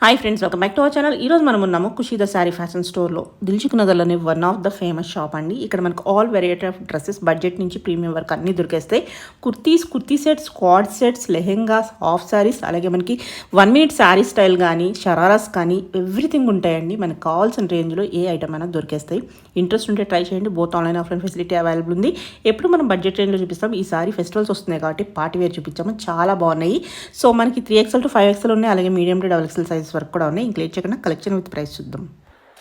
Hi friends, welcome back to our channel. ఈరోజు మనం ఉన్నాము కుషిదా శారీ ఫ్యాషన్ స్టోర్లో. దిల్సుఖ్ నగర్లోని one of the famous shop అండి. ఇక్కడ మనకు all variety of dresses budget నుంచి ప్రీమియం వరకు అన్నీ దొరికేస్తాయి. Kurti sets, squad sets, lehengas, half saris, అలాగే మనకి 1 మినిట్ శారీ స్టైల్ కానీ షరారాస్ కానీ ఎవ్రీథింగ్ ఉంటాయండి. మనకు కావాల్సిన రేంజ్లో ఏ ఐటమ్ అయినా దొరికేస్తాయి. ఇంట్రెస్ట్ ఉంటే ట్రై చేయండి. Both online offline facility available ఉంది. ఎప్పుడు మనం బడ్జెట్ రేంజ్లో చూపిస్తాం. ఈసారి ఫెస్టివల్స్ వస్తున్నాయి కాబట్టి పార్టీ వేర్ చూపించాము. చాలా బాగున్నాయి. సో మనకి 3XL to 5XL ఉన్నాయి, అలాగే మీడియం టు XXL సైజ్ వరకు కూడా ఉన్నాయి. ఇంక లేట్ చేయకుండా కలెక్షన్ విత్ ప్రైస్ చూద్దాం.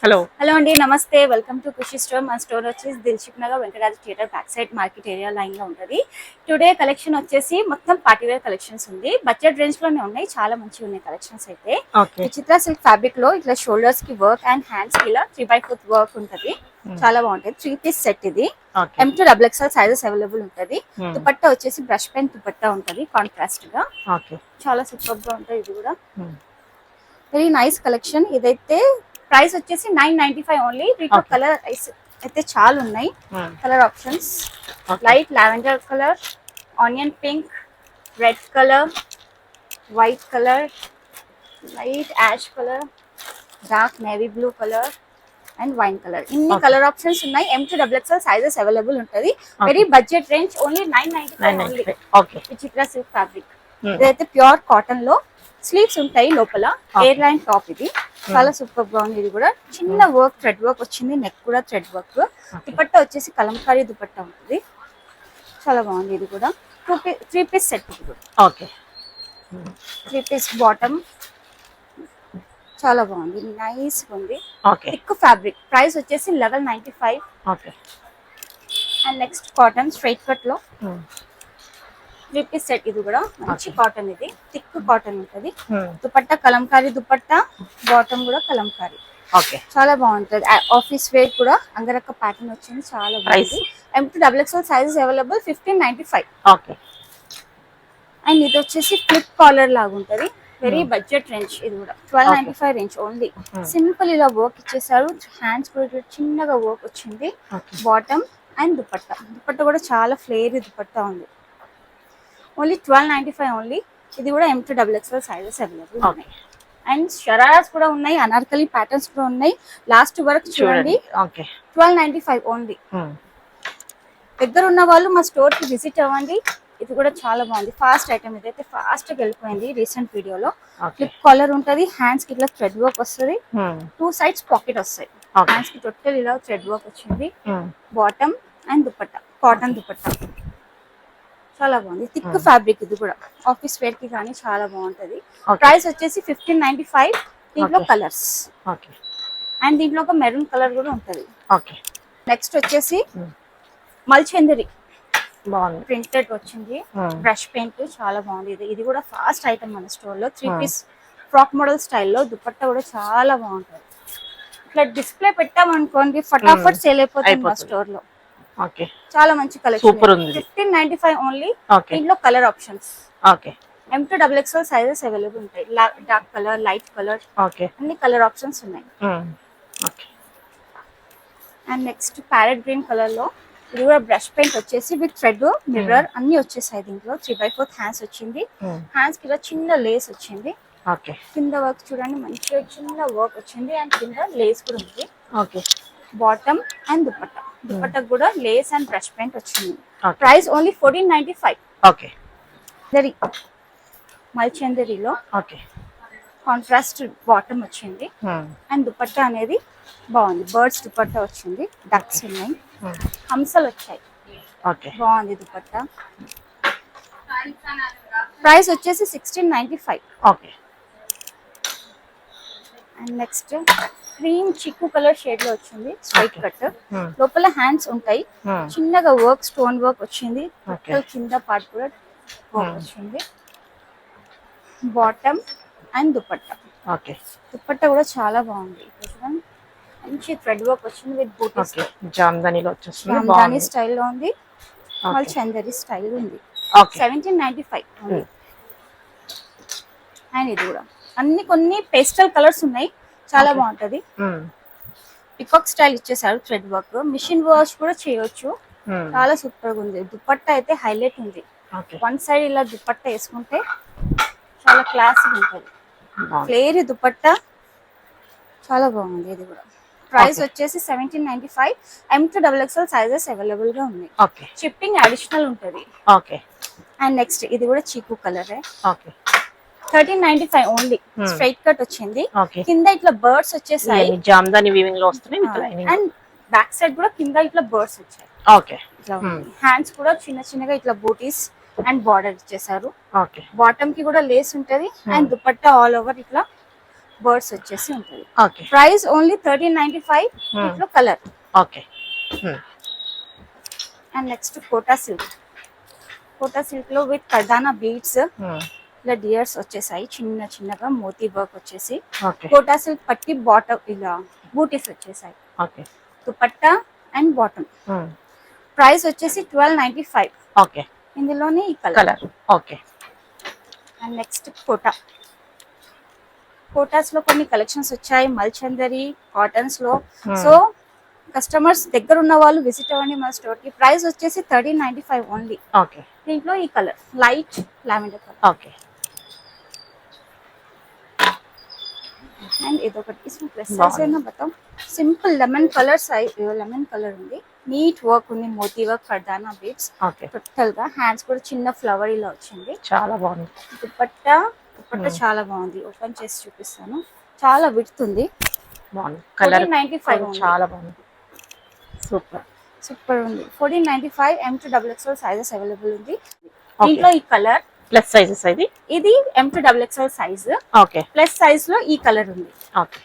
హలో అండి, నమస్తే. Welcome to Khushi store. మన స్టోర్ వచ్చేసి Dilsukhnagar Venkataraja theatre back side market area line లో ఉంటుంది. టుడే కలెక్షన్ వచ్చేసి మొత్తం పార్టీవేర్ కలెక్షన్స్ ఉంది. బడ్జెట్ రేంజ్ లోనే ఉన్నాయి, చాలా మంచిగా ఉన్నాయి కలెక్షన్స్ అయితే. చిత్ర సిల్క్ ఫ్యాబ్రిక్ లో ఇట్లా షోల్డర్స్ కి వర్క్ అండ్ హ్యాండ్స్ కి ఇలా 3/4 వర్క్ ఉంటది. చాలా బాగుంటది. 3 పీస్ సెట్ ఇది. M2XXL సైజెస్ అవైలబుల్ ఉంటది. దుపట్టా వచ్చేసి బ్రష్ పెన్ దుపట్టా ఉంటది కాంట్రాస్ట్ గా. చాలా సూపర్ గా ఉంటది. ఇది కూడా వెరీ నైస్ కలెక్షన్. ఇదైతే ప్రైస్ వచ్చేసి 995 ఓన్లీ. వీటిలో కలర్ అయితే చాలా ఉన్నాయి. Colour options light lavender colour, onion pink, red colour, white colour, light ash colour, dark navy blue colour and wine colour. ఇన్ని కలర్ ఆప్షన్స్ ఉన్నాయి. M2XXL సైజెస్ అవైలబుల్ ఉంటది. Very budget range only 995 only. Chitra silk fabric. ఇదైతే pure cotton లో sleeves ఉంటాయి, లోపల air line top. ఇది చాలా super గా ఉంది. ఇది కూడా చిన్న వర్క్, థ్రెడ్ వర్క్ వచ్చింది. నెక్ కూడా థ్రెడ్ వర్క్. దుపట్టా వచ్చేసి కలంకారీ దుపట్టా ఉంటుంది. చాలా బాగుంది. ఇది కూడా 3 పీస్ సెట్. ఇది కూడా 3 పీస్ బాటమ్. చాలా బాగుంది, నైస్ ఉంది. Thick fabric. ప్రైస్ వచ్చేసి 1195. And next cotton straight cut లో 3 పీస్ సెట్. ఇది కూడా మంచి కాటన్. ఇది థిక్ కాటన్ ఉంటది. దుపట్టా కలంకారీ దుపట్టా, బాటమ్ కూడా కలంకారీ. చాలా బాగుంటది. ఆఫీస్ వేర్ కూడా అంగరక్క ప్యాటర్న్ వచ్చింది. చాలా బాగుంది. M2XXL sizes available 1595. అండ్ ఇది వచ్చేసి ఫ్లిప్ కాలర్ లాగా ఉంటది. Very budget range. ఇది కూడా 1295 రేంజ్ ఓన్లీ. సింపుల్ ఇలా వర్క్ ఇచ్చేసారు. హ్యాండ్స్ కూడా చిన్నగా వర్క్ వచ్చింది. Bottom and dupatta. దుపట్టా కూడా చాలా ఫ్లేరీ దుపట్టా ఉంది. Only 1295 only. ఇది కూడా M2XXL సైజెస్ అవైలబుల్ ఉన్నాయి. అండ్ షరారాస్ కూడా ఉన్నాయి, అనార్కలి ప్యాటర్న్స్ కూడా ఉన్నాయి. లాస్ట్ వరకు చూడండి. 1295 ఓన్లీ. దగ్గర ఉన్న వాళ్ళు మా స్టోర్ కి విజిట్ అవ్వండి. ఇది కూడా చాలా బాగుంది. Fast item. ఇదైతే ఫాస్ట్ గా వెళ్ళిపోయింది రీసెంట్ వీడియోలో. ఫ్లిప్ కాలర్ ఉంటది. హ్యాండ్స్ కి ఇట్లా థ్రెడ్ వర్క్ వస్తుంది. 2 సైడ్స్ పాకెట్ వస్తాయి. హ్యాండ్స్ కి టోటల్ ఇలా థ్రెడ్ వర్క్ వచ్చింది. Bottom and dupatta cotton dupatta. చాలా బాగుంది. Thick fabric. ఇది కూడా ఆఫీస్ వేర్ కి కానీ చాలా బాగుంటది. ప్రైస్ వచ్చేసి 1595. దీంట్లో కలర్స్ అండ్ దీంట్లో ఒక మెరూన్ కలర్ కూడా ఉంటది. నెక్స్ట్ వచ్చేసి మల్చందరి ప్రింటెడ్ వచ్చింది. బ్రష్ పెయింట్ చాలా బాగుంది. ఇది కూడా ఫాస్ట్ ఐటమ్ మన స్టోర్ లో. 3 పీస్ ఫ్రాక్ మోడల్ స్టైల్లో. దుపట్టా కూడా చాలా బాగుంటది. ఇట్లా డిస్ప్లే పెట్టామనుకోండి ఫటాఫట్ సేల్ అయిపోతుంది మా స్టోర్ లో. చాలా మంచి కలెక్షన్. 1595 ఓన్లీ. దీంట్లో colour options M2XXL sizes available ఉంటాయి. డార్క్ కలర్, లైట్ కలర్, అన్ని కలర్ ఆప్షన్స్ ఉన్నాయి. And next parrot green colour లో. ఇది కూడా బ్రష్ పెయింట్ వచ్చేసి విత్ థ్రెడ్ మిర్రర్ అన్ని వచ్చేసాయి. దీంట్లో 3/4 హ్యాండ్స్ వచ్చింది. హ్యాండ్స్ కి చిన్న లేస్ వచ్చింది. కింద వర్క్ చూడండి, మంచిగా చిన్న వర్క్ వచ్చింది. అండ్ కింద లేస్ కూడా ఉంది. Bottom and dupatta. దుపట్టా కూడా లేస్ అండ్ బ్రష్ పెయింట్ వచ్చింది. Price only 1495. మల్చందరిలో కాంట్రాస్ట్ బాటమ్ వచ్చింది. అండ్ దుపట్టా అనేది బాగుంది. బర్డ్స్ దుపట్టా వచ్చింది. డక్స్ ఉన్నాయి, హంసలు వచ్చాయి. బాగుంది దుపట్టా. ప్రైస్ వచ్చేసి 1695. అండ్ నెక్స్ట్ క్రీమ్ చిక్కు కలర్ షేడ్ లో వచ్చింది. Straight cut. లోపల హ్యాండ్స్ ఉంటాయి. చిన్నగా వర్క్, స్టోన్ వర్క్ వచ్చింది. కింద పార్ట్ కూడా వర్క్ వచ్చింది. Bottom and dupatta. దుపట్టా కూడా చాలా బాగుంది. మంచి థ్రెడ్ వర్క్ వచ్చింది విత్ బూటీస్. జామ్దాని స్టైల్లో ఉంది. మల్చందరి స్టైల్ ఉంది. 1795. అండ్ ఇది కూడా కొన్ని పేస్టల్ కలర్స్ ఉన్నాయి. చాలా బాగుంటది. పికాక్ స్టైల్ ఇచ్చేసారు. థ్రెడ్ వర్క్, మిషన్ వాష్ కూడా చేయొచ్చు. చాలా సూపర్ గా ఉంది. దుపట్టా అయితే హైలైట్ ఉంది. వన్ సైడ్ ఇలా దుపట్టా వేసుకుంటే చాలా క్లాసిక్ ఉంటుంది. ఫ్లేర్ దుపట్టా చాలా బాగుంది. ఇది కూడా ప్రైస్ వచ్చేసి 1795. M2XXL సైజెస్ అవైలబుల్ గా ఉన్నాయి. ఓకే. షిప్పింగ్ అడిషనల్ ఉంటుంది. ఓకే. అండ్ నెక్స్ట్ ఇది కూడా చీకు colour. Okay. 1395 only. Straight cut వచ్చింది. కింద ఇట్లా బర్డ్స్ వచ్చేసాయి. జామ్దాని వీవింగ్ లో వస్తున్నాయి with lining. And back side కూడా కింద ఇట్లా బర్డ్స్ వచ్చాయి. ఓకే. హ్యాండ్స్ కూడా చిన్న చిన్నగా ఇట్లా బూటీస్ అండ్ బార్డర్ ఇచ్చేసారు. ఓకే. బాటమ్ కి కూడా లేస్ ఉంటది. అండ్ దుపట్టా ఆల్ ఓవర్ ఇట్లా బర్డ్స్ వచ్చేసి ఉంటుంది. ఓకే. Price only 1395. ఇట్లా colour. Okay. And next Kota silk. Kota silk లో విత్ కర్దానా బీడ్స్ ఇలా డియర్స్ వచ్చేసాయి. చిన్న చిన్నగా మోతీ వర్క్ వచ్చేసి కోటా సిల్క్ పట్టి బాటమ్ ఇలా బూటీస్ వచ్చేసాయి. Okay. Dupatta and bottom. Price వచ్చేసి 1295. ఓకే. ఇందులోనే ఈ colour. Okay. And next Kota. Kotas లో కొన్ని కలెక్షన్స్ వచ్చాయి. మల్చందరి కాటన్స్ లో. సో కస్టమర్స్ దగ్గర ఉన్న వాళ్ళు విజిట్ అవ్వండి మన స్టోర్ కి. ప్రైస్ వచ్చేసి 1395 ఓన్లీ. ఓకే. దీంట్లో ఈ colour light lavender colour. Okay. And ఇదొకటి इसमें प्लस साइज है ना बताओ. Simple lemon colour lemon colour ఉంది. నీట్ వర్క్ ఉంది. మోతీ వర్క్ కర్దానా బీడ్స్. ఓకే. టోటల్ గా హ్యాండ్స్ కూడా చిన్న ఫ్లవర్ ఇలా వచ్చింది. చాలా బాగుంది. దుపట్టా చాలా బాగుంది. ఓపెన్ చేసి చూపిస్తాను. చాలా విడ్త్ ఉంది. బాగుంది. కలర్ 1495 చాలా బాగుంది. సూపర్ ఉంది. 1495. M2XXL సైజెస్ అవైలబుల్ ఉంది. దీంట్లో ఈ కలర్ ప్లస్ సైజెస్ ఇది M2XXL size. Okay. Plus size లో ఈ కలర్ ఉంది. ఓకే.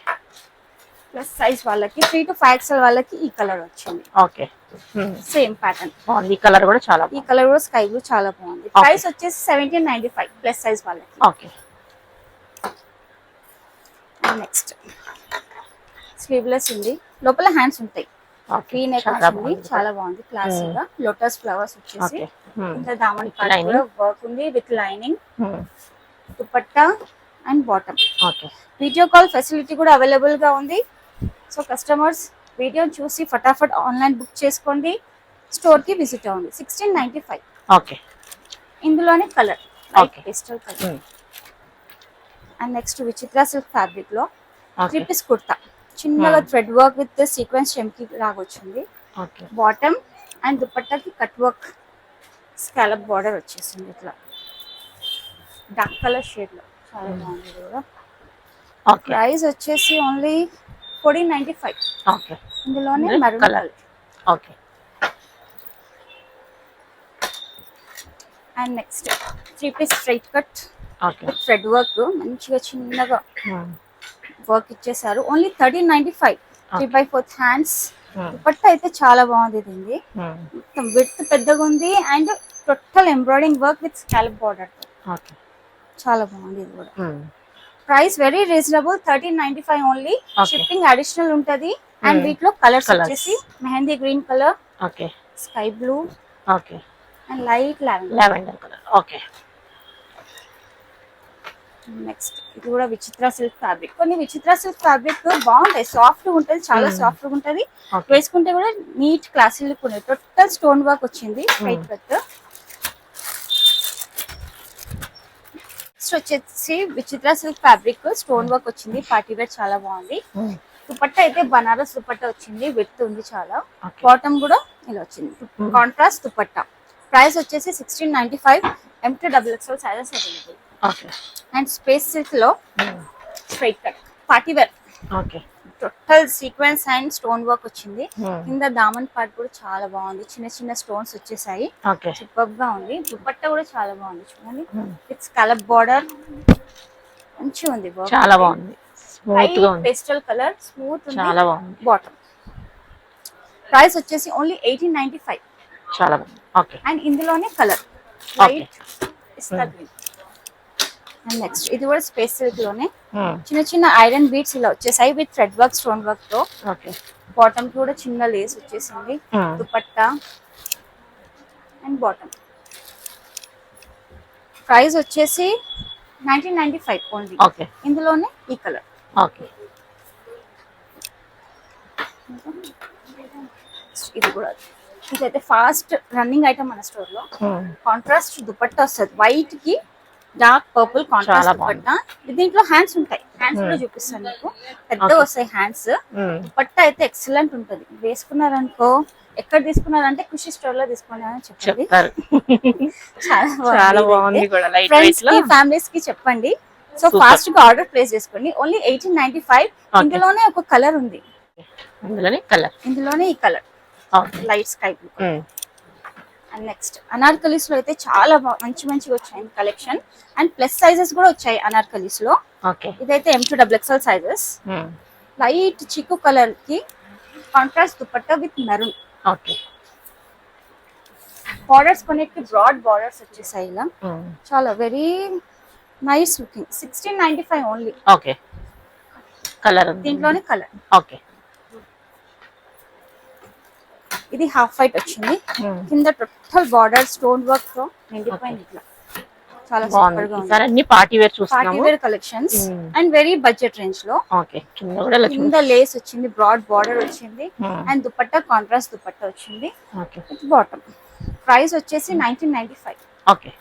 ప్లస్ సైజ్ వాళ్ళకి 3 to 5XL వాళ్ళకి ఈ కలర్ వచ్చింది. ఓకే. Same pattern. బాగుంది. ఈ కలర్ కూడా చాలా ఈ కలర్ కూడా స్కై బ్లూ చాలా బాగుంది. ప్రైస్ వచ్చేసి 1795 ప్లస్ సైజ్ వాళ్ళకి. ఓకే. నెక్స్ట్ స్లీవ్లెస్ ఉంది. లోపల హ్యాండ్స్ ఉంటాయి. వీ నెక్ వచ్చింది. చాలా బాగుంది. క్లాసిక్ గా లోటస్ ఫ్లవర్స్ వచ్చేసి ఇంత దామన్ కూడా వర్క్ ఉంది with lining. Dupatta and bottom. Okay. Video call facility కూడా అవైలబుల్ గా ఉంది. సో కస్టమర్స్ వీడియో చూసి ఫటాఫట్ ఆన్లైన్ బుక్ చేసుకోండి. స్టోర్ కి విజిట్ అవ్వండి. 1695. ఓకే. ఇందులోనే colour pastel colour. And next Vichitra silk fabric లో 3 పీస్ కుర్తా. చిన్నగా థ్రెడ్ వర్క్ విత్ సీక్వెన్స్ చెమ్కి లాగా వచ్చింది. బాటమ్ అండ్ దుపట్టాకి కట్ వర్క్ స్కాలప్ బార్డర్ వచ్చేసింది. ఇట్లా డార్క్ కలర్ షేడ్ లో చాలా బాగుంది కూడా. ప్రైస్ వచ్చేసి ఓన్లీ 1495. ఓకే. ఇందులోనే maroon colour. Okay. And next 3 piece straight cut. Okay. Thread work మంచిగా చిన్నగా వర్క్ ఇచ్చేసారు. ఓన్లీ 1395. 3/4 హ్యాండ్స్. దుపట్టా అయితే చాలా బాగుంది. దీన్ని మొత్తం విడ్త్ పెద్దగా ఉంది. And total embroidering work with scallop border. చాలా బాగుంది ఇది కూడా. Price very reasonable. 1395 only. Shipping additional ఉంటది. అండ్ వీటిలో కలర్స్ వచ్చేసి mehndi green colour, sky blue, okay, and light lavender colour. Okay. Next ఇది కూడా విచిత్ర సిల్క్ ఫ్యాబ్రిక్. కొన్ని విచిత్ర సిల్క్ ఫ్యాబ్రిక్ బాగుంటాయి. సాఫ్ట్ ఉంటది. చాలా సాఫ్ట్ ఉంటది. వేసుకుంటే కూడా నీట్ క్లాసీ లుక్ ఉంటుంది. టోటల్ స్టోన్ వర్క్ వచ్చింది. Straight cut. వచ్చేసి విచిత్ర సిల్క్ ఫ్యాబ్రిక్ స్టోన్ వర్క్ వచ్చింది. పార్టీ వేర్ చాలా బాగుంది. దుపట్టా అయితే బనారస్ దుపట్టా వచ్చింది. విడ్త్ ఉంది చాలా. బాటమ్ కూడా ఇలా వచ్చింది. కాంట్రాస్ట్ దుపట్టా. ప్రైస్ వచ్చేసి 1695. M2XXL sizes available. And space silk లో straight cut party wear. Total sequence and stone work వచ్చింది. కింద దామన్ పార్ట్ కూడా చాలా బాగుంది. చిన్న చిన్న స్టోన్స్ వచ్చేసాయి. సూపర్ గా ఉంది. దుపట్టా కూడా చాలా బాగుంది. చూడండి విత్ స్కాలప్ బార్డర్ మంచిగా ఉంది. చాలా బాగుంది. స్మూత్ గా ఉంది. పేస్టల్ కలర్ స్మూత్ ఉంది. చాలా బాగుంది. బాటమ్ ప్రైస్ వచ్చేసి ఓన్లీ 1895. చాలా బాగుంది. ఓకే. అండ్ ఇందులోనే colour light pista green. And next ఇది కూడా స్పేస్ సిల్క్ లోనే చిన్న చిన్న ఐరన్ బీడ్స్ ఇలా వచ్చేసాయి with thread work stone work తో. బాటమ్ కూడా చిన్న లేస్ వచ్చేసింది. Dupatta and bottom. ప్రైస్ వచ్చేసి 1995 ఓన్లీ. ఇందులోనే ఈ కలర్. ఇది కూడా ఇదైతే ఫాస్ట్ రన్నింగ్ ఐటమ్ మన స్టోర్ లో. కాంట్రాస్ట్ దుపట్టా వస్తుంది. వైట్ కి డార్క్ పర్పుల్ కాంట్రాస్ట్ చాలా బాగుంది. దుపట్టా. దీంట్లో హ్యాండ్స్ ఉంటాయి, హ్యాండ్స్ కూడా చూపిస్తాను మీకు, పెద్దగా వస్తాయి హ్యాండ్స్. దుపట్టా అయితే ఎక్సలెంట్ ఉంటది, వేసుకున్నారనుకో ఎక్కడ తీసుకున్నారంటే ఖుషి స్టోర్ లో తీసుకున్నారని చెప్పండి. చెప్తారు. చాలా బాగుంది కూడా, లైట్ ఫ్రెండ్స్ వెయిట్ లో. కి ఫ్యామిలీస్ కి చెప్పండి. So Super. ఫాస్ట్ గా ఆర్డర్ ప్లేస్ చేసుకోండి. ఓన్లీ 1895. ఇందులోనే ఒక కలర్ ఉంది, అందులోనే కలర్. ఇందులోనే ఈ colour okay. Light sky blue. And next anarkalis లో అయితే చాలా మంచి మంచిగా వచ్చాయి కలెక్షన్. అండ్ ప్లస్ సైజెస్ కూడా వచ్చాయి అనార్కలీస్ లో. ఓకే. ఇదైతే M2XL సైజెస్. లైట్ చిక్కు కలర్ కి contrast dupatta with maroon. Okay. Borders కొన్నిటికి బ్రాడ్ బార్డర్స్ వచ్చేసాయి ఇలా, చాలా very nice looking. 1695 only. Okay. Colour దీంట్లోనే కలర్. ఓకే. ఇది హాఫ్ వైట్ వచ్చింది, కింద టోటల్ బార్డర్ స్టోన్ వర్క్ తో నిండిపోయింది ఇట్లా, చాలా సూపర్ గా ఉంది. బాగుంది. అన్ని పార్టీ వేర్ పార్టీ చూస్తున్నాము. Wear collections and very budget range లో. ఓకే. కింద కూడా ఇలా కింద లేస్ వచ్చింది, బ్రాడ్ బార్డర్ వచ్చింది, అండ్ దుపట్టా కాంట్రాస్ట్ దుపట్టా వచ్చింది ఓకే. With bottom. ప్రైస్ వచ్చేసి 1995. ఓకే.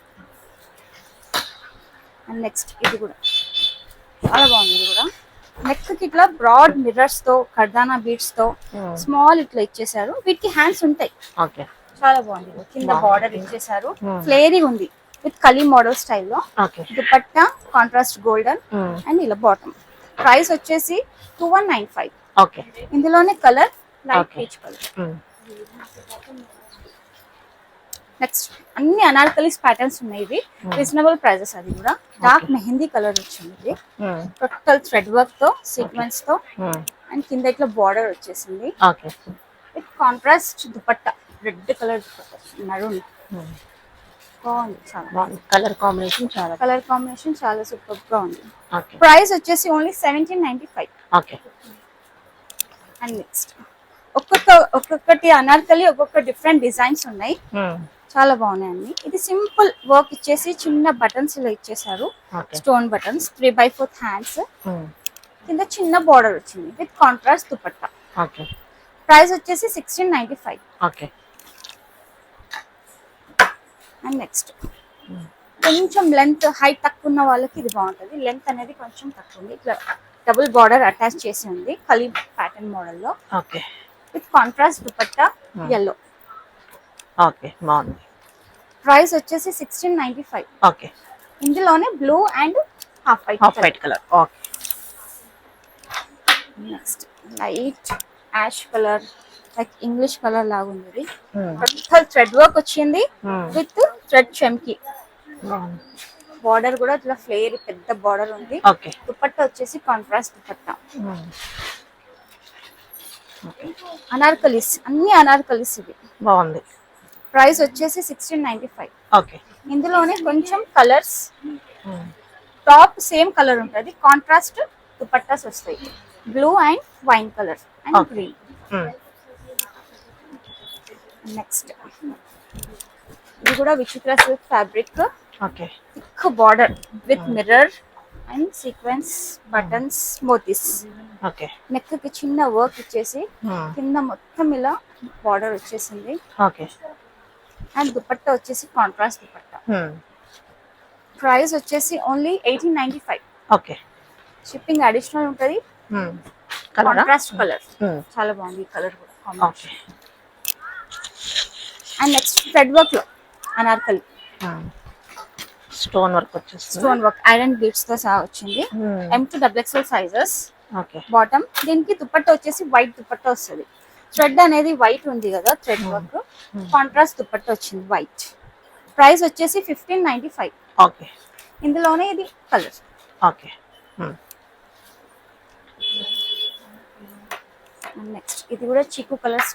అండ్ నెక్స్ట్ ఇది కూడా చాలా బాగుంది. ఇది కూడా నెక్ కి ఇట్లా బ్రాడ్ మిర్రర్స్ తో కర్దానా బీడ్స్ తో స్మాల్ ఇట్లా ఇచ్చేసారు. వీటికి హ్యాండ్స్ ఉంటాయి. ఓకే. చాలా బాగుంది. కింద బార్డర్ ఇచ్చేసారు, ఫ్లేరీ ఉంది విత్ కలీ మోడల్ స్టైల్లో. Okay. Dupatta contrast golden and ఇలా బాటమ్. ప్రైస్ వచ్చేసి 2195. ఓకే. ఇందులోనే colour light peach colour. Next అన్ని అనార్కలీస్ ప్యాటర్న్స్ ఉన్నాయి. ఇవి రీజనబుల్ ప్రైజెస్. అది కూడా డార్క్ మెహందీ కలర్ వచ్చింది. ఇది టోటల్ థ్రెడ్ వర్క్ తో సీక్వెన్స్ తో అండ్ కింద ఇట్లా బార్డర్ వచ్చేసింది okay. With contrast dupatta red colour dupatta maroon. బాగుంది, చాలా బాగుంది. కలర్ కాంబినేషన్ చాలా. కలర్ కాంబినేషన్ చాలా సూపర్ గా ఉంది. ఓకే. ప్రైస్ వచ్చేసి ఓన్లీ 1795. ఓకే. అండ్ నెక్స్ట్ ఒక్కొక్కటి అనార్కలి ఒక్కొక్క డిఫరెంట్ డిజైన్స్ ఉన్నాయి, చాలా బాగున్నాయండి. ఇది సింపుల్ వర్క్ ఇచ్చేసి చిన్న బటన్స్ ఇలా ఇచ్చేసారు, స్టోన్ బటన్స్ 3/4 హ్యాండ్స్. కింద చిన్న బార్డర్ వచ్చింది with contrast dupatta. Okay. Price వచ్చేసి 1695. ఓకే. అండ్ నెక్స్ట్ కొంచెం లెంత్ హైట్ తక్కువ ఉన్న వాళ్ళకి ఇది బాగుంటుంది. లెంత్ అనేది కొంచెం తక్కువ ఉంది, ఇట్లా డబుల్ బార్డర్ అటాచ్ చేసి ఉంది కలీ ప్యాటర్న్ మోడల్లో. Okay. With contrast dupatta yellow. Okay. బాగుంది. ప్రైస్ వచ్చేసి 1695. ఓకే. ఇందులోనే blue and half white colour. Okay. Next light ash colour, like English colour లాగా ఉంది. ఇది టోటల్ థ్రెడ్ వర్క్ వచ్చింది విత్ థ్రెడ్ చెమ్కి. బార్డర్ కూడా ఇట్లా ఫ్లేర్ పెద్ద బార్డర్ ఉంది. ఓకే. దుపట్టా వచ్చేసి కాంట్రాస్ట్ దుపట్టా. అనార్కలీస్, అన్ని అనార్కలీస్ ఇవి. బాగుంది. ప్రైస్ వచ్చేసి 1695. ఓకే. ఇందులోనే కొంచెం కలర్స్, టాప్ సేమ్ కలర్ ఉంటుంది, కాంట్రాస్ట్ దుపట్టాస్ వస్తాయి, blue and wine colour and green. Next ఇది కూడా Vichitra silk fabric. Okay. Thick border with mirror and sequence buttons మోతీస్. ఓకే. నెక్ కి చిన్న వర్క్ ఇచ్చేసి కింద మొత్తం ఇలా బార్డర్ వచ్చేసింది. ఓకే. అండ్ దుపట్టా వచ్చేసి కాంట్రాస్ట్ దుపట్టా. ప్రైస్ వచ్చేసి ఓన్లీ 1895. ఓకే. షిప్పింగ్ అడిషనల్ ఉంటుంది. కాంట్రాస్ట్ కలర్ చాలా బాగుంది ఈ కలర్ కూడా. Okay. And next thread work లో అనార్కలి స్టోన్ వర్క్ వచ్చేస్తుంది. స్టోన్ వర్క్ ఐరన్ బీడ్స్ తో సహా వచ్చింది. M2XL sizes. ఓకే. బాటమ్. దీనికి దుపట్టా వచ్చేసి వైట్ దుపట్టా వస్తుంది. థ్రెడ్ అనేది వైట్ ఉంది కదా, థ్రెడ్ వర్క్ కాంట్రాస్ట్ దుపట్టా వచ్చింది వైట్. ప్రైస్ వచ్చేసి 1595. ఓకే. ఇందులోనే ఇది కలర్. ఓకే. నెక్స్ట్ ఇది కూడా చీకు కలర్స్,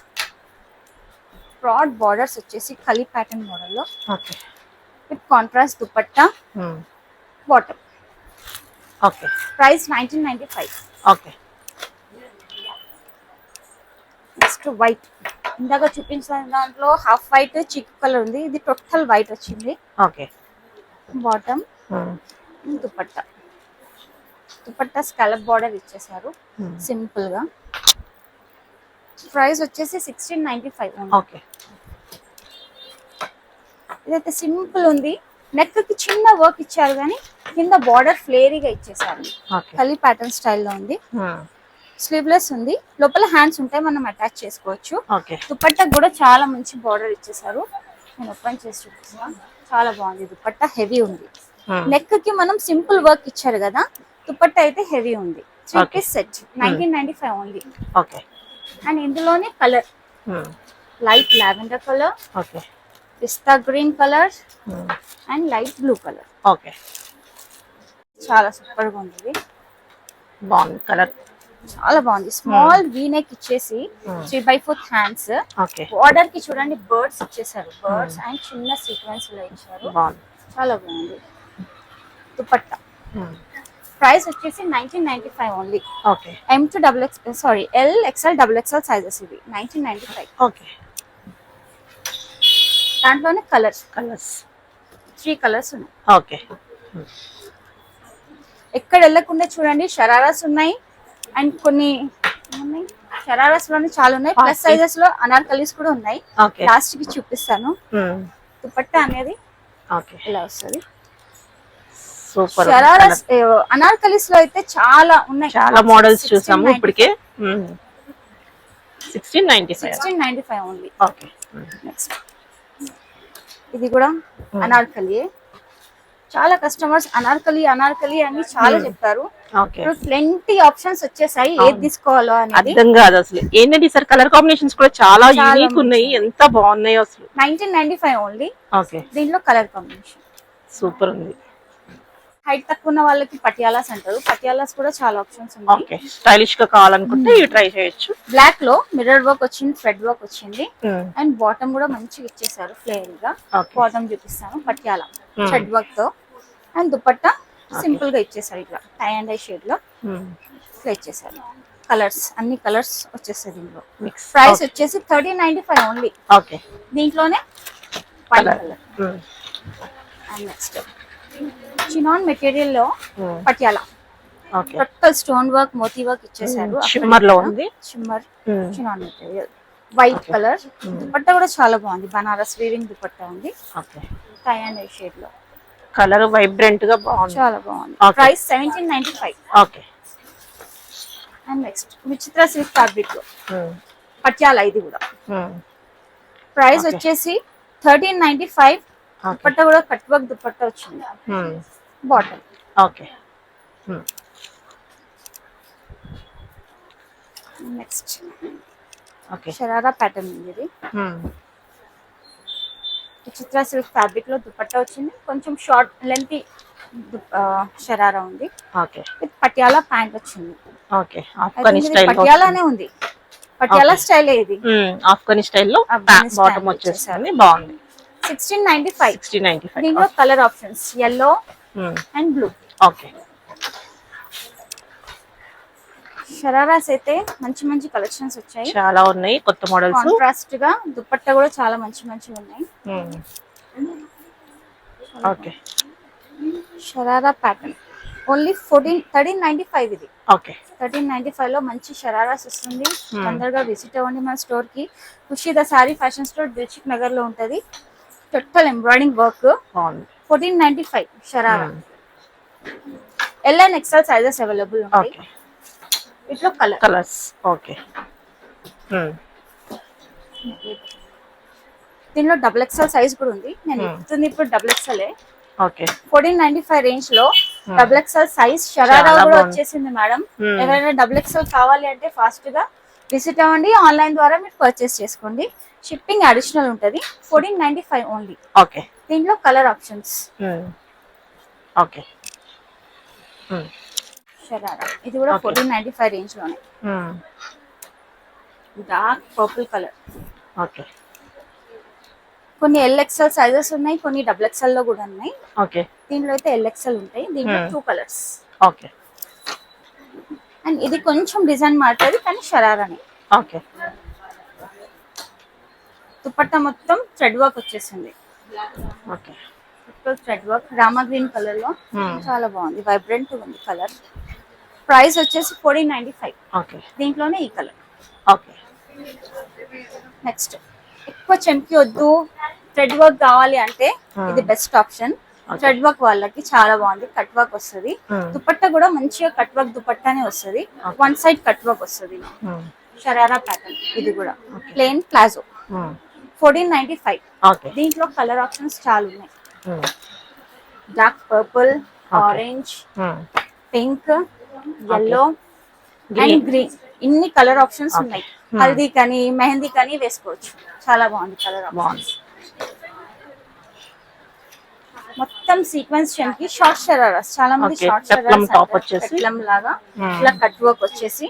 బ్రాడ్ బార్డర్స్ వచ్చేసి కలీ ప్యాటర్న్ మోడల్లో okay. With contrast dupatta bottom. Okay. Price 1995. Okay. Next white, ఇందాక చూపించిన దాంట్లో హాఫ్ వైట్ చిక్కు కలర్ ఉంది, ఇది టోటల్ వైట్ వచ్చింది. Okay. Bottom dupatta. Dupatta scallop border ఇచ్చేసారు సింపుల్ గా. ప్రైస్ వచ్చేసి 1695. ఓకే. ఇదైతే సింపుల్ ఉంది, నెక్ కి చిన్న వర్క్ ఇచ్చారు కానీ కింద బార్డర్ ఫ్లేరీగా ఇచ్చేసారు. ఓకే. కలీ ప్యాటర్న్ స్టైల్లో ఉంది. స్లీవ్లెస్ ఉంది, లోపల హ్యాండ్స్ ఉంటాయి, మనం అటాచ్ చేసుకోవచ్చు. ఓకే. దుపట్టా కూడా చాలా మంచి బార్డర్ ఇచ్చేసారు. నేను ఓపెన్ చేసి చూపిస్తాను. చాలా బాగుంది దుపట్టా, హెవీ ఉంది. నెక్ కి మనం సింపుల్ వర్క్ ఇచ్చారు కదా, దుపట్టా అయితే హెవీ ఉంది. 3 piece set 1995 only. Okay. And ఇందులోనే colour light lavender colour, okay. పిస్తా green colour and light blue colour. Okay. చాలా సూపర్ గా ఉంది. బాగుంది కలర్, చాలా బాగుంది. స్మాల్ వీ నెక్ ఇచ్చేసి 3/4 హ్యాండ్స్. ఓకే. బార్డర్ కి చూడండి బర్డ్స్ ఇచ్చేసారు, బర్డ్స్ అండ్ చిన్న సీక్వెన్స్ లో ఇచ్చారు. బాగుంది, చాలా బాగుంది. దుపట్టా ప్రైస్ వచ్చేసి 1995 only. Okay. M to L XL XXL sizes ఇవి 1995. ఓకే. దాంట్లోనే కలర్స్ 3 కలర్స్ ఉన్నాయి. ఓకే. ఎక్కడ వెళ్ళకుండా చూడండి, షరారాస్ ఉన్నాయి అండ్ కొన్ని షరారాస్ లోనే చాలా ఉన్నాయి, ప్లస్ సైజెస్ లో అనార్కలీస్ కూడా ఉన్నాయి. లాస్ట్ కి చూపిస్తాను. దుపట్టా అనేది ఇలా వస్తుంది. సూపర్. షరారాస్ అనార్కలీస్ లో అయితే చాలా ఉన్నాయి, చాలా మోడల్స్ చూసాము ఇప్పటికే. 1695 ఓన్లీ. ఓకే. నెక్స్ట్ ఇది కూడా అనార్కలి. చాలా కస్టమర్స్ అనార్కలి అని చాలా చెప్తారు. ఇప్పుడు ప్లెంటీ ఆప్షన్స్ వచ్చేసాయి, ఏది తీసుకోవాలో అనేది అర్థం కాదు అసలు. ఏంటంటే ఈసారి కలర్ కాంబినేషన్స్ కూడా చాలా యూనిక్ ఉన్నాయి, ఎంత బాగున్నాయో అసలు. 1995 ఓన్లీ. ఓకే. దీంట్లో కలర్ కాంబినేషన్ సూపర్ ఉంది. హైట్ తక్కువ ఉన్న వాళ్ళకి పటియాలాస్ అంటారు, పటియాలాస్ కూడా చాలా ఆప్షన్స్ ఉన్నాయి. ఓకే. స్టైలిష్ గా కావాలనుకుంటే ఇవి ట్రై చేయొచ్చు. బ్లాక్ లో మిర్రర్ వర్క్ వచ్చింది, థ్రెడ్ వర్క్ వచ్చింది అండ్ బాటమ్ కూడా మంచిగా ఇచ్చేసారు ఫ్లేర్ గా. బాటమ్ చూపిస్తాను, పటియాలా థ్రెడ్ వర్క్ తో. అండ్ దుపట్టా సింపుల్ గా ఇచ్చేసారు, ఇట్లా టై అండ్ ఐ షేడ్ లో ఇట్లా ఇచ్చేసారు. కలర్స్ అన్ని కలర్స్ వచ్చేసాయి దీంట్లో. ప్రైస్ వచ్చేసి 1395 ఓన్లీ. ఓకే. దీంట్లోనే colour. And next chinon material లో పటియాలా టోటల్ స్టోన్ వర్క్, మోతీ వర్క్ ఇచ్చేసారు. షిమ్మర్ లో ఉంది, shimmer chinon material, white colour. Dupatta కూడా చాలా బాగుంది, బనారస్ వీవింగ్ దుపట్టా ఉంది. Okay. Tie and eye shade లో కలర్ వైబ్రెంట్ గా బాగుంది, చాలా బాగుంది. Price 1795. Okay. And next Vichitra silk fabric లో పటియాలా, ఇది కూడా ప్రైస్ వచ్చేసి 1395. దుపట్టా కూడా కట్ వర్క్ దుపట్టా వచ్చింది, bottom. Okay. Next okay. Sharara pattern ఉంది. ఇది విచిత్ర సిల్క్ ఫ్యాబ్రిక్ లో దుపట్టా వచ్చింది, కొంచెం షార్ట్ లెంత్ షరారా ఉంది. ఓకే. విత్ పటియాలా ప్యాంట్ వచ్చింది. ఓకే. ఆఫ్ఘనీ స్టైల్ పటియాలానే ఉంది, పటియాలా స్టైల్ ఇది. ఆఫ్ఘనీ స్టైల్ లో బాటమ్ వచ్చేసింది, బాగుంది. 1695. దీంట్లో colour options yellow and blue. Okay. Shararas అయితే మంచి మంచి కలెక్షన్స్ వచ్చాయి, చాలా ఉన్నాయి కొత్త మోడల్స్. కాంట్రాస్ట్ గా దుపట్టా కూడా చాలా మంచి ఉన్నాయి. ఓకే. Sharara pattern only 1395. ఇది ఓకే. 1395 లో మంచి షరారాస్ వస్తుంది. తొందరగా విజిట్ అవ్వండి మన స్టోర్ కి. ఖుషీదా సారీ ఫ్యాషన్ స్టోర్ దిల్సుఖ్ నగర్ లో ఉంటది. Total embroidering work. 1495 sharara. L and XL sizes available ఉంటాయి. ఇట్లా కలర్స్. ఓకే. దీనిలో XXL సైజ్ కూడా ఉంది. నేను ఇస్తుంది ఇప్పుడు XXL. ఓకే. 1495 రేంజ్ లో XXL సైజ్ షరారా కూడా వచ్చేసింది మేడం. ఎవరైనా XXL కావాలి అంటే ఫాస్ట్ గా విజిట్ అవ్వండి, ఆన్లైన్ ద్వారా మీరు పర్చేస్ చేసుకోండి. షిప్పింగ్ అడిషనల్ ఉంటది. 1495 ఓన్లీ. ఓకే. దీంట్లో కలర్ ఆప్షన్స్. ఓకే. షరారా ఇది కూడా 1495 రేంజ్ లోనే. Dark purple colour. ఓకే. కొన్ని LXL సైజెస్ ఉన్నాయి, కొన్ని XXL లో కూడా ఉన్నాయి. ఓకే. దీంట్లో అయితే LXL ఉంటాయి. దీంట్లో 2 కలర్స్. ఓకే. అండ్ ఇది కొంచెం డిజైన్ మారుతుంది కానీ షరారానే. ఓకే. దుపట్టా మొత్తం థ్రెడ్ వర్క్ వచ్చేసింది. Okay. Thread work Rama green colour లో చాలా బాగుంది, వైబ్రెంట్ ఉంది కలర్. ప్రైస్ వచ్చేసి 1495. ఓకే. దీంట్లోనే ఈ కలర్. ఓకే. నెక్స్ట్ ఎక్కువ చెంకి వద్దు, థ్రెడ్ వర్క్ కావాలి అంటే ఇది బెస్ట్ ఆప్షన్. థ్రెడ్ వర్క్ వాళ్ళకి చాలా బాగుంది. కట్ వర్క్ వస్తుంది. దుపట్టా కూడా మంచిగా కట్ వర్క్ దుపట్టానే వస్తుంది. వన్ సైడ్ కట్ వర్క్ వస్తుంది. షరారా ప్యాటర్న్ ఇది కూడా ప్లెయిన్ ప్లాజో 1495. దీంట్లో కలర్ ఆప్షన్స్ చాలా ఉన్నాయి. Dark purple, orange, pink, yellow and green ఇన్ని కలర్ ఆప్షన్స్ ఉన్నాయి. హల్దీ కానీ మెహందీ కానీ వేసుకోవచ్చు. చాలా బాగుంది కలర్ ఆప్షన్స్. మొత్తం సీక్వెన్స్ చంకి షార్ట్ షరారాస్. చాలా మంది షార్ట్ షరారాస్ పెట్లం లాగా ఇలా కట్ వర్క్ వచ్చేసి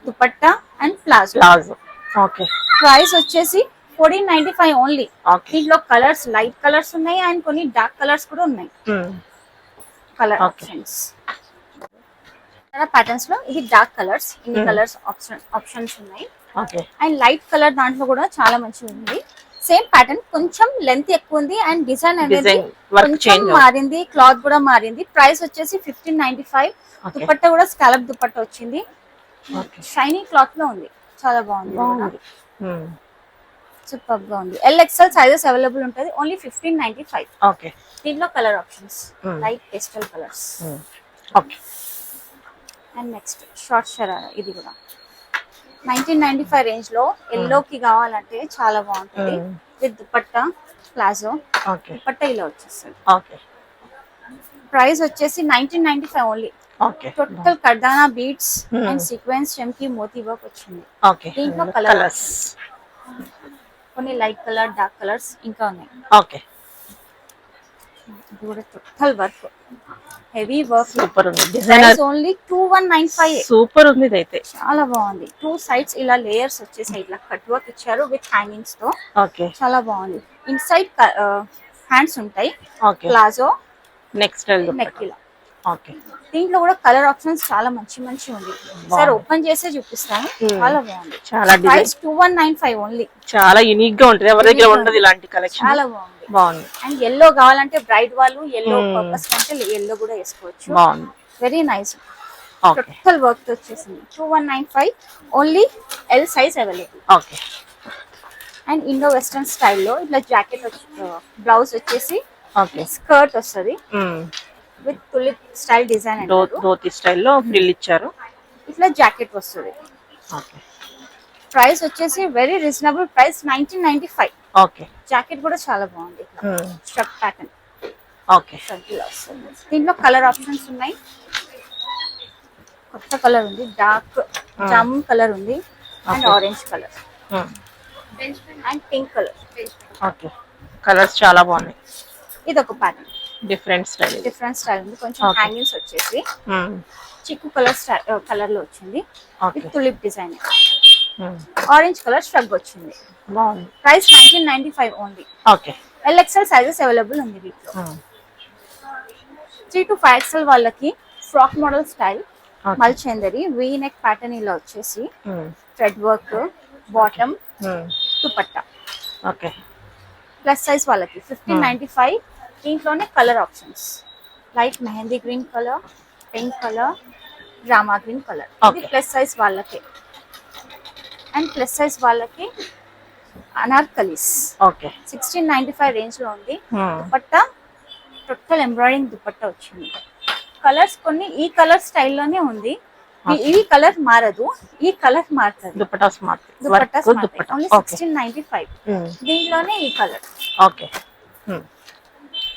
dupatta and palazzo. Okay. Price వచ్చేసి 1495 ఓన్లీ. దీంట్లో కలర్స్ లైట్ కలర్స్ ఉన్నాయి అండ్ కొన్ని డార్క్ కలర్స్ కూడా ఉన్నాయి. కలర్ ఆప్షన్స్ ప్యాటర్న్స్ లో ఇది డార్క్ కలర్స్. ఇన్ని కలర్స్ ఆప్షన్స్ ఉన్నాయి. అండ్ లైట్ కలర్ దాంట్లో కూడా చాలా మంచిగా ఉంది. సేమ్ ప్యాటర్న్ కొంచెం లెంత్ ఎక్కువ ఉంది అండ్ డిజైన్ అనేది కొంచెం మారింది. క్లాత్ కూడా మారింది. ప్రైస్ వచ్చేసి 1595. దుపట్టా కూడా స్కాలప్ దుపట్టా వచ్చింది. షైనీ క్లాత్ లో ఉంది. చాలా బాగుంది. సూపర్ గా ఉంది. LXL సైజెస్ అవైలబుల్ ఉంటుంది. ఓన్లీ 1595. దీంట్లో colour options light pastel colours. And next short sharara ఇది కూడా 1995 రేంజ్ లో ఎల్లో కి కావాలంటే చాలా బాగుంటుంది. With dupatta palazzo. దుపట్టా ఇలా వచ్చేస్తుంది. ప్రైస్ వచ్చేసి 1995 ఓన్లీ. టోటల్ కర్దానా బీడ్స్ అండ్ సీక్వెన్స్ చంకి మోతీ వర్క్ వచ్చింది. దీంట్లో కలర్స్ కొన్ని లైట్ కలర్ డార్క్ కలర్స్ ఇంకా ఉన్నాయి. ఇది కూడా total work heavy work. Super ఉంది. Design only 2195. సూపర్ ఉంది ఇదైతే. చాలా బాగుంది. 2 సైడ్స్ ఇలా లేయర్స్ వచ్చేసాయి. ఇట్లా కట్ వర్క్ ఇచ్చారు విత్ హ్యాంగింగ్స్ తో. చాలా బాగుంది. ఇన్సైడ్ హ్యాండ్స్ ఉంటాయి. ప్లాజో నెక్స్ట్ నెక్ ఇలా. దీంట్లో కూడా కలర్ ఆప్షన్స్ చాలా మంచి ఉంది. సార్ ఓపెన్ చేసే చూపిస్తాను. చాలా బాగుంది. Price 2195 only. చాలా యూనిక్ గా ఉంటుంది. ఎవరి దగ్గర ఉండదు ఇలాంటి కలెక్షన్. చాలా బాగుంది. అండ్ yellow కావాలంటే బ్రైట్ వాళ్ళు yellow పర్పస్ అంటే yellow కూడా వేసుకోవచ్చు. Very nice. టోటల్ వర్క్ వచ్చేసింది. 2195 only. L size available. And Indo western స్టైల్లో ఇట్లా జాకెట్ బ్లౌజ్ వచ్చేసి స్కర్ట్ వస్తుంది with tulip style design. Dhoti స్టైల్లో ఫ్రిల్ ఇచ్చారు. ఇట్లా జాకెట్ వస్తుంది. ప్రైస్ వచ్చేసి వెరీ రీజనబుల్ ప్రైస్ 1995. జాకెట్ కూడా చాలా బాగుంది. Struck pattern. దీంట్లో కలర్ ఆప్షన్స్ ఉన్నాయి. కొత్త కలర్ ఉంది. డార్క్ జామున్ కలర్ ఉంది and orange colour and pink colour. Colours చాలా బాగున్నాయి. ఇది ఒక ప్యాటర్న్. డిఫరెంట్ స్టైల్ ఉంది. కొంచెం హ్యాంగింగ్స్ వచ్చేసి చిక్కు కలర్ లో వచ్చింది. Tulip design. ఆరెంజ్ కలర్ స్ట్రగ్ వచ్చింది. Price 1995 only. LXL sizes available ఉంది వీటిలో. 3 to 5 XL వాళ్ళకి ఫ్రాక్ మోడల్ స్టైల్ మల్చేందరి వీ నెక్ ప్యాటర్న్ ఇలా వచ్చేసి thread work bottom dupatta. Plus size వాళ్ళకి 1595. దీంట్లోనే colour options light mehndi green colour, pink colour, డ్రామా గ్రీన్ కలర్. ఇది ప్లస్ సైజ్ వాళ్ళకి. అండ్ ప్లస్ సైజ్ వాళ్ళకి అనార్కలీస్ 1695 రేంజ్ లో ఉంది. దుపట్టా టోటల్ ఎంబ్రాయిడింగ్ దుపట్టా వచ్చింది. కలర్స్ కొన్ని ఈ కలర్ స్టైల్లోనే ఉంది. ఈ కలర్ మారదు. ఈ కలర్ మారుతుంది. దుపట్టా ఓన్లీ 1695. దీంట్లోనే ఈ colour.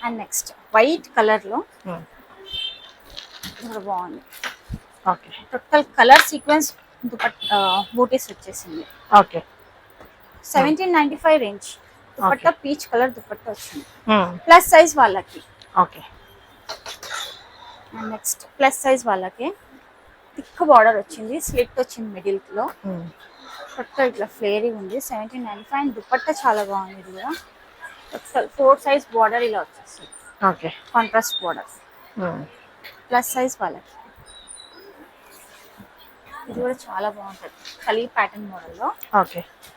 And next white colour లో బాగుంది. టోటల్ కలర్ సీక్వెన్స్ బూటీస్ వచ్చేసింది. 1795 range. Dupatta peach colour dupatta వచ్చింది. ప్లస్ సైజ్ వాళ్ళకి. అండ్ నెక్స్ట్ ప్లస్ సైజ్ వాళ్ళకి థిక్ బార్డర్ వచ్చింది. స్లిట్ వచ్చింది మిడిల్ లో. టోటల్ ఇట్లా ఫ్లేరీ ఉంది. 1795. అండ్ దుపట్టా చాలా బాగుంది. ఇది కూడా 4 సైజ్ బార్డర్ ఇలా వచ్చేస్తుంది. Contrast border. ప్లస్ సైజ్ వాళ్ళకి ఇది కూడా చాలా బాగుంటది. కలీ ప్యాటర్న్ మోడల్ లో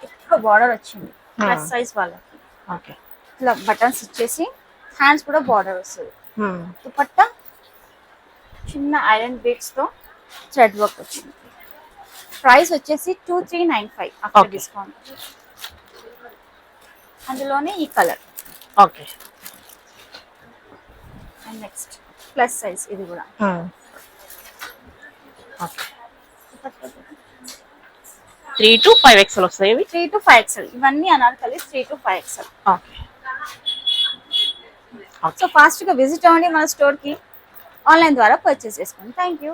ఎక్కువ బార్డర్ వచ్చింది. ప్లస్ సైజ్ వాళ్ళకి ఇట్లా బటన్స్ ఇచ్చేసి హ్యాండ్స్ కూడా బార్డర్ వస్తుంది. దుపట్టా చిన్న ఐరన్ బీడ్స్ తో థ్రెడ్ వర్క్ వచ్చింది. ప్రైస్ వచ్చేసి 2395 ఆఫ్టర్ డిస్కౌంట్. అందులోనే ఈ colour. And next plus size ఇది కూడా ఓకే 3 to 5 XL వస్తాయి ఇవి. 3 to 5 XL ఇవన్నీ Anarkali 3 to 5 XL. Okay so fast గా విజిట్ అవ్వండి మన స్టోర్ కి, ఆన్లైన్ ద్వారా పర్చేస్ చేసుకోండి. Thank you.